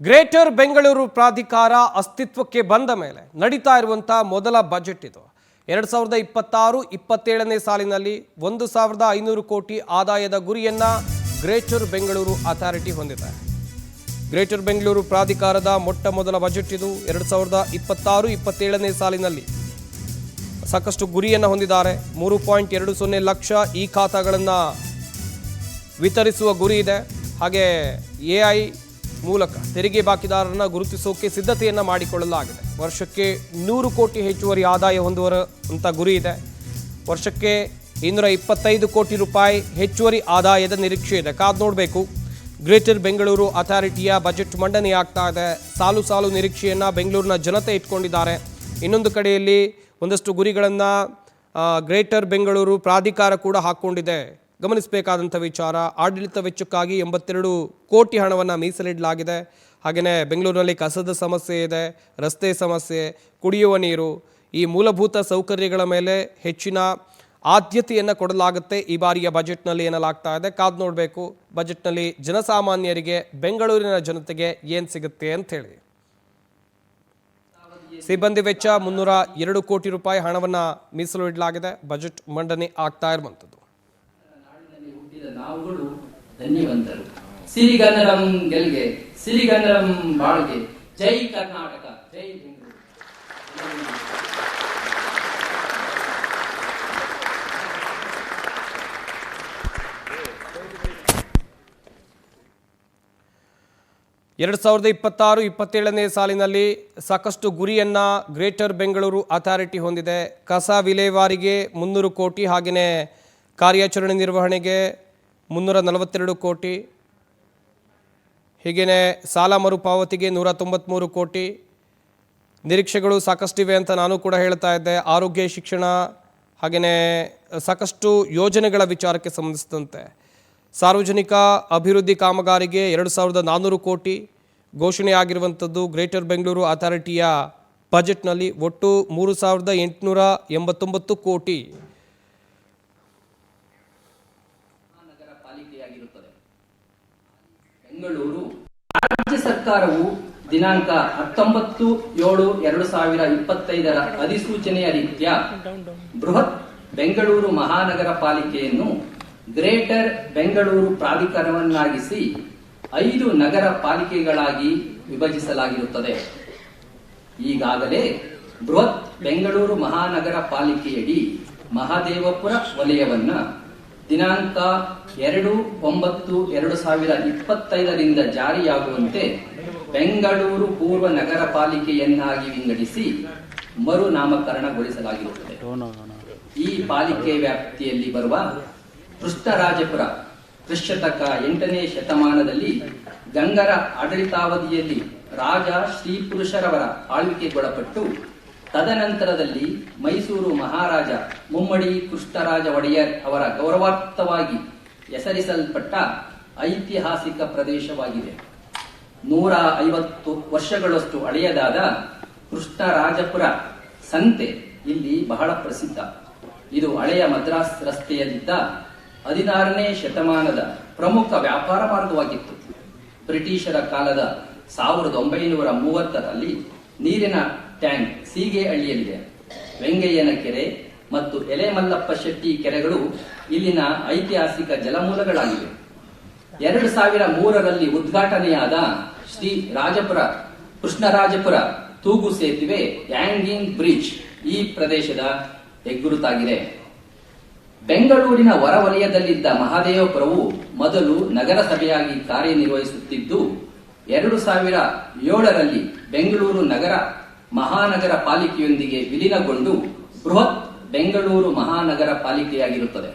Greater Bengaluru ಪ್ರಾಧಿಕಾರ ಅಸ್ತಿತ್ವಕ್ಕೆ ಬಂದ ಮೇಲೆ ನಡೀತಾ ಇರುವಂತಹ ಮೊದಲ ಬಜೆಟ್ ಇದು. 2026-27ನೇ ಸಾಲಿನಲ್ಲಿ 1,500 ಕೋಟಿ ಆದಾಯದ ಗುರಿಯನ್ನ ಗ್ರೇಟರ್ ಬೆಂಗಳೂರು ಅಥಾರಿಟಿ ಹೊಂದಿದೆ. ಗ್ರೇಟರ್ ಬೆಂಗಳೂರು ಪ್ರಾಧಿಕಾರದ ಮೊಟ್ಟ ಮೊದಲ ಬಜೆಟ್ ಇದು. 2026-27ನೇ ಸಾಲಿನಲ್ಲಿ ಸಾಕಷ್ಟು ಗುರಿಯನ್ನು ಹೊಂದಿದ್ದಾರೆ. 3.20 ಲಕ್ಷ ಈ ಖಾತಾಗಳನ್ನು ವಿತರಿಸುವ ಗುರಿ ಇದೆ. ಹಾಗೆ ಎಐ ಮೂಲಕ ತೆರಿಗೆ ಬಾಕಿದಾರರನ್ನು ಗುರುತಿಸೋಕೆ ಸಿದ್ಧತೆಯನ್ನು ಮಾಡಿಕೊಳ್ಳಲಾಗಿದೆ. ವರ್ಷಕ್ಕೆ 100 ಕೋಟಿ ಹೆಚ್ಚುವರಿ ಆದಾಯ ಹೊಂದುವಂಥ ಗುರಿ ಇದೆ. ವರ್ಷಕ್ಕೆ 225 ಕೋಟಿ ರೂಪಾಯಿ ಹೆಚ್ಚುವರಿ ಆದಾಯದ ನಿರೀಕ್ಷೆ ಇದೆ. ಕಾದು ನೋಡಬೇಕು. ಗ್ರೇಟರ್ ಬೆಂಗಳೂರು ಅಥಾರಿಟಿಯ ಬಜೆಟ್ ಮಂಡನೆಯಾಗ್ತಾ ಇದೆ. ಸಾಲು ಸಾಲು ನಿರೀಕ್ಷೆಯನ್ನು ಬೆಂಗಳೂರಿನ ಜನತೆ ಇಟ್ಕೊಂಡಿದ್ದಾರೆ. ಇನ್ನೊಂದು ಕಡೆಯಲ್ಲಿ ಒಂದಷ್ಟು ಗುರಿಗಳನ್ನು ಗ್ರೇಟರ್ ಬೆಂಗಳೂರು ಪ್ರಾಧಿಕಾರ ಕೂಡ ಹಾಕ್ಕೊಂಡಿದೆ. ಗಮನಿಸಬೇಕಾದಂಥ ವಿಚಾರ, ಆಡಳಿತ ವೆಚ್ಚಕ್ಕಾಗಿ 82 ಕೋಟಿ ಹಣವನ್ನು ಮೀಸಲಿಡಲಾಗಿದೆ. ಹಾಗೆಯೇ ಬೆಂಗಳೂರಿನಲ್ಲಿ ಕಸದ ಸಮಸ್ಯೆ ಇದೆ, ರಸ್ತೆ ಸಮಸ್ಯೆ, ಕುಡಿಯುವ ನೀರು, ಈ ಮೂಲಭೂತ ಸೌಕರ್ಯಗಳ ಮೇಲೆ ಹೆಚ್ಚಿನ ಆದ್ಯತೆಯನ್ನು ಕೊಡಲಾಗುತ್ತೆ ಈ ಬಾರಿಯ ಬಜೆಟ್ನಲ್ಲಿ ಎನ್ನಲಾಗ್ತಾ ಇದೆ. ಕಾದು ನೋಡಬೇಕು ಬಜೆಟ್ನಲ್ಲಿ ಜನಸಾಮಾನ್ಯರಿಗೆ, ಬೆಂಗಳೂರಿನ ಜನತೆಗೆ ಏನು ಸಿಗುತ್ತೆ ಅಂಥೇಳಿ. ಸಿಬ್ಬಂದಿ ವೆಚ್ಚ 302 ಕೋಟಿ ರೂಪಾಯಿ ಹಣವನ್ನು ಮೀಸಲು ಇಡಲಾಗಿದೆ. ಬಜೆಟ್ ಮಂಡನೆ ಆಗ್ತಾ ಇರುವಂಥದ್ದು. ನಾವುಗಳು ಧನ್ಯವಂತರು. ಸಿರಿಗನ್ನಡಂ ಗೆಲ್ಗೆ, ಸಿರಿಗನ್ನಡಂ ಬಾಳ್ಗೆ. ಜೈ ಕರ್ನಾಟಕ, ಜೈ ಬೆಂಗಳೂರು. 2026-27ನೇ ಸಾಲಿನಲ್ಲಿ ಸಾಕಷ್ಟು ಗುರಿಯನ್ನು ಗ್ರೇಟರ್ ಬೆಂಗಳೂರು ಅಥಾರಿಟಿ ಹೊಂದಿದೆ. ಕಸ ವಿಲೇವಾರಿಗೆ 300 ಕೋಟಿ, ಹಾಗೆಯೇ ಕಾರ್ಯಾಚರಣೆ ನಿರ್ವಹಣೆಗೆ 342 ಕೋಟಿ, ಹೀಗೇ ಸಾಲ ಮರುಪಾವತಿಗೆ 193 ಕೋಟಿ. ನಿರೀಕ್ಷೆಗಳು ಸಾಕಷ್ಟಿವೆ ಅಂತ ನಾನು ಕೂಡ ಹೇಳ್ತಾ ಇದ್ದೆ. ಆರೋಗ್ಯ, ಶಿಕ್ಷಣ, ಹಾಗೆಯೇ ಸಾಕಷ್ಟು ಯೋಜನೆಗಳ ವಿಚಾರಕ್ಕೆ ಸಂಬಂಧಿಸಿದಂತೆ ಸಾರ್ವಜನಿಕ ಅಭಿವೃದ್ಧಿ ಕಾಮಗಾರಿಗೆ 2,400 ಕೋಟಿ ಘೋಷಣೆಯಾಗಿರುವಂಥದ್ದು. ಗ್ರೇಟರ್ ಬೆಂಗಳೂರು ಅಥಾರಿಟಿಯ ಬಜೆಟ್ನಲ್ಲಿ ಒಟ್ಟು 3,889 ಕೋಟಿ ಬೆಂಗಳೂರು ರಾಜ್ಯ ಸರ್ಕಾರವು ದಿನಾಂಕ 19/7/2025 ಅಧಿಸೂಚನೆಯ ರೀತ್ಯ ಬೃಹತ್ ಬೆಂಗಳೂರು ಮಹಾನಗರ ಪಾಲಿಕೆಯನ್ನು ಗ್ರೇಟರ್ ಬೆಂಗಳೂರು ಪ್ರಾಧಿಕಾರವನ್ನಾಗಿಸಿ 5 ನಗರ ಪಾಲಿಕೆಗಳಾಗಿ ವಿಭಜಿಸಲಾಗಿರುತ್ತದೆ. ಈಗಾಗಲೇ ಬೃಹತ್ ಬೆಂಗಳೂರು ಮಹಾನಗರ ಪಾಲಿಕೆಯಡಿ ಮಹದೇವಪುರ ವಲಯವನ್ನ ದಿನಾಂಕ 2/9/2025ರಿಂದ ಜಾರಿಯಾಗುವಂತೆ ಬೆಂಗಳೂರು ಪೂರ್ವ ನಗರ ಪಾಲಿಕೆಯನ್ನಾಗಿ ವಿಂಗಡಿಸಿ ಮರು ನಾಮಕರಣಗೊಳಿಸಲಾಗಿರುತ್ತದೆ. ಈ ಪಾಲಿಕೆ ವ್ಯಾಪ್ತಿಯಲ್ಲಿ ಬರುವ ಕೃಷ್ಣರಾಜಪುರ ಕ್ರಿಸ್ತಕ 8ನೇ ಶತಮಾನದಲ್ಲಿ ಗಂಗರ ಆಡಳಿತಾವಧಿಯಲ್ಲಿ ರಾಜ ಶ್ರೀ ಪುರುಷರವರ ಆಳ್ವಿಕೆಗೊಳಪಟ್ಟು ತದನಂತರದಲ್ಲಿ ಮೈಸೂರು ಮಹಾರಾಜ ಮುಮ್ಮಡಿ ಕೃಷ್ಣರಾಜ ಒಡೆಯರ್ ಅವರ ಗೌರವಾರ್ಥವಾಗಿ ಹೆಸರಿಸಲ್ಪಟ್ಟ ಐತಿಹಾಸಿಕ ಪ್ರದೇಶವಾಗಿದೆ. 150 ವರ್ಷಗಳಷ್ಟು ಹಳೆಯದಾದ ಕೃಷ್ಣರಾಜಪುರ ಸಂತೆ ಇಲ್ಲಿ ಬಹಳ ಪ್ರಸಿದ್ಧ. ಇದು ಹಳೆಯ ಮದ್ರಾಸ್ ರಸ್ತೆಯಲ್ಲಿದ್ದ 16ನೇ ಶತಮಾನದ ಪ್ರಮುಖ ವ್ಯಾಪಾರ ಮಾರ್ಗವಾಗಿತ್ತು. ಬ್ರಿಟಿಷರ ಕಾಲದ 1930ರಲ್ಲಿ ನೀರಿನ ಟ್ಯಾಂಕ್ ಸೀಗೆಹಳ್ಳಿಯಲ್ಲಿದೆ. ವೆಂಗಯ್ಯನ ಕೆರೆ ಮತ್ತು ಎಲೆಮಲ್ಲಪ್ಪ ಶೆಟ್ಟಿ ಕೆರೆಗಳು ಇಲ್ಲಿನ ಐತಿಹಾಸಿಕ ಜಲಮೂಲಗಳಾಗಿವೆ. 2003ರಲ್ಲಿ ಉದ್ಘಾಟನೆಯಾದ ಶ್ರೀ ರಾಜಪುರ ಕೃಷ್ಣರಾಜಪುರ ತೂಗು ಸೇತುವೆ ಹ್ಯಾಂಗಿಂಗ್ ಬ್ರಿಡ್ಜ್ ಈ ಪ್ರದೇಶದ ಹೆಗ್ಗುರುತಾಗಿದೆ. ಬೆಂಗಳೂರಿನ ಹೊರವಲಯದಲ್ಲಿದ್ದ ಮಹದೇವಪುರವು ಮೊದಲು ನಗರಸಭೆಯಾಗಿ ಕಾರ್ಯನಿರ್ವಹಿಸುತ್ತಿದ್ದು 2007ರಲ್ಲಿ ಬೆಂಗಳೂರು ನಗರ ಮಹಾನಗರ ಪಾಲಿಕೆಯೊಂದಿಗೆ ವಿಲೀನಗೊಂಡು ಬೃಹತ್ ಬೆಂಗಳೂರು ಮಹಾನಗರ ಪಾಲಿಕೆಯಾಗಿರುತ್ತದೆ.